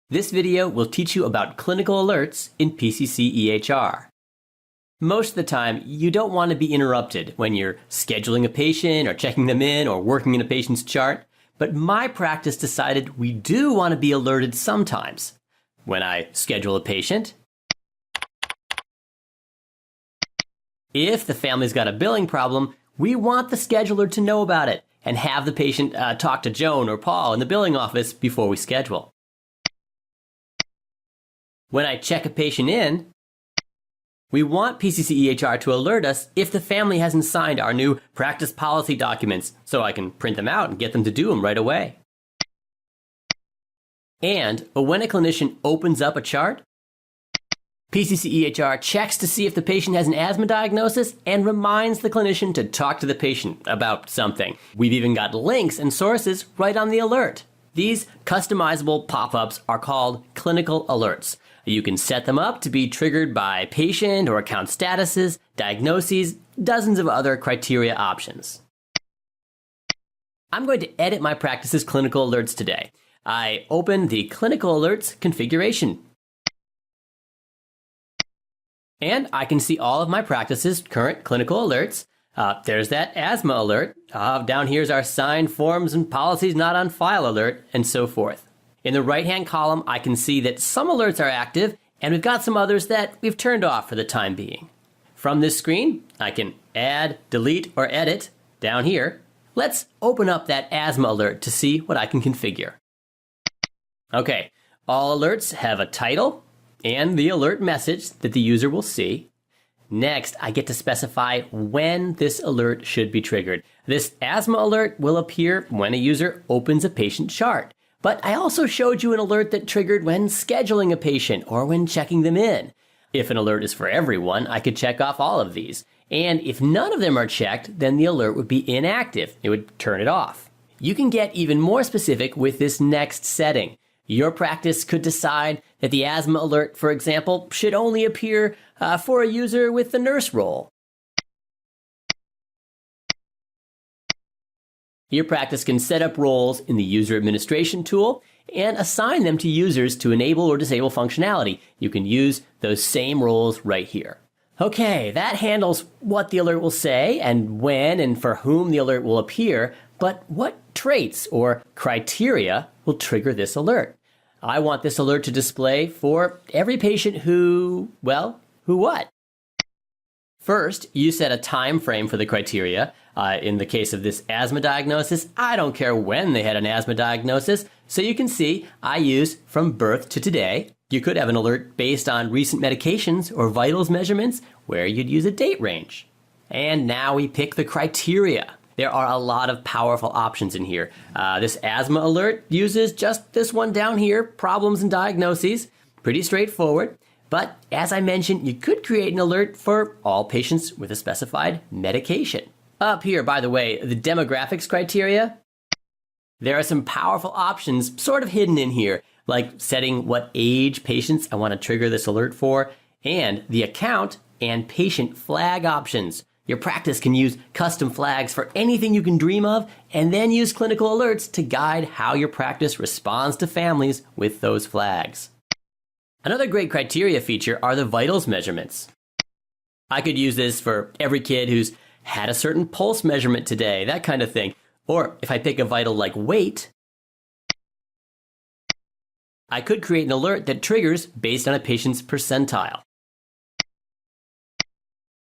This video will teach you about clinical alerts in PCC EHR. Most of the time, you don't want to be interrupted when you're scheduling a patient or checking them in or working in a patient's chart, but my practice decided we do want to be alerted sometimes. When I schedule a patient, if the family's got a billing problem, we want the scheduler to know about it and have the patient talk to Joan or Paul in the billing office before we schedule. When I check a patient in, we want PCC EHR to alert us if the family hasn't signed our new practice policy documents so I can print them out and get them to do them right away. And when a clinician opens up a chart, PCC EHR checks to see if the patient has an asthma diagnosis and reminds the clinician to talk to the patient about something. We've even got links and sources right on the alert. These customizable pop-ups are called clinical alerts. You can set them up to be triggered by patient or account statuses, diagnoses, dozens of other criteria options. I'm going to edit my practice's clinical alerts today. I open the clinical alerts configuration. And I can see all of my practice's current clinical alerts. There's that asthma alert. Down here's our signed forms and policies not on file alert, and so forth. In the right-hand column, I can see that some alerts are active, and we've got some others that we've turned off for the time being. From this screen, I can add, delete, or edit down here. Let's open up that asthma alert to see what I can configure. Okay, all alerts have a title and the alert message that the user will see. Next, I get to specify when this alert should be triggered. This asthma alert will appear when a user opens a patient chart. But I also showed you an alert that triggered when scheduling a patient or when checking them in. If an alert is for everyone, I could check off all of these. And if none of them are checked, then the alert would be inactive. It would turn it off. You can get even more specific with this next setting. Your practice could decide that the asthma alert, for example, should only appear for a user with the nurse role. Your practice can set up roles in the user administration tool and assign them to users to enable or disable functionality. You can use those same roles right here. Okay, that handles what the alert will say and when and for whom the alert will appear, but what traits or criteria will trigger this alert? I want this alert to display for every patient who what? First, you set a time frame for the criteria. In the case of this asthma diagnosis, I don't care when they had an asthma diagnosis. So you can see I use from birth to today. You could have an alert based on recent medications or vitals measurements where you'd use a date range. And now we pick the criteria. There are a lot of powerful options in here. This asthma alert uses just this one down here, problems and diagnoses. Pretty straightforward. But as I mentioned, you could create an alert for all patients with a specified medication. Up here, by the way, the demographics criteria. There are some powerful options sort of hidden in here, like setting what age patients I want to trigger this alert for, and the account and patient flag options. Your practice can use custom flags for anything you can dream of, and then use clinical alerts to guide how your practice responds to families with those flags. Another great criteria feature are the vitals measurements. I could use this for every kid who's had a certain pulse measurement today, that kind of thing. Or if I pick a vital like weight, I could create an alert that triggers based on a patient's percentile.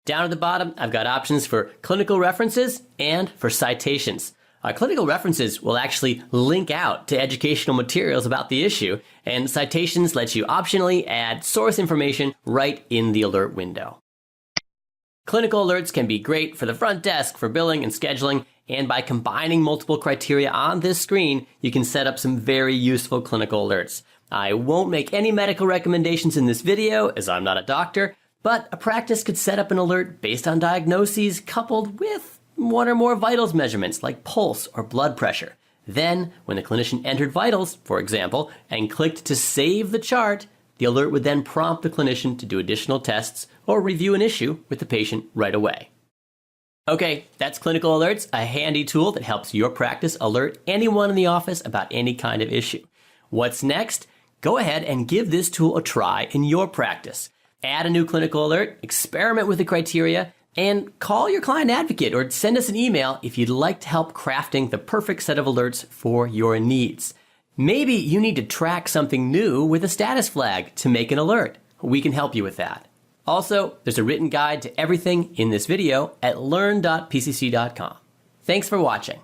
Down at the bottom, I've got options for clinical references and for citations. Clinical references will actually link out to educational materials about the issue, and citations let you optionally add source information right in the alert window. Clinical alerts can be great for the front desk for billing and scheduling, and by combining multiple criteria on this screen, you can set up some very useful clinical alerts. I won't make any medical recommendations in this video, as I'm not a doctor, but a practice could set up an alert based on diagnoses coupled with one or more vitals measurements like pulse or blood pressure. Then, when the clinician entered vitals, for example, and clicked to save the chart, the alert would then prompt the clinician to do additional tests or review an issue with the patient right away. Okay, that's Clinical Alerts, a handy tool that helps your practice alert anyone in the office about any kind of issue. What's next? Go ahead and give this tool a try in your practice. Add a new clinical alert, experiment with the criteria, and call your client advocate or send us an email if you'd like to help crafting the perfect set of alerts for your needs. Maybe you need to track something new with a status flag to make an alert. We can help you with that. Also, there's a written guide to everything in this video at learn.pcc.com. Thanks for watching.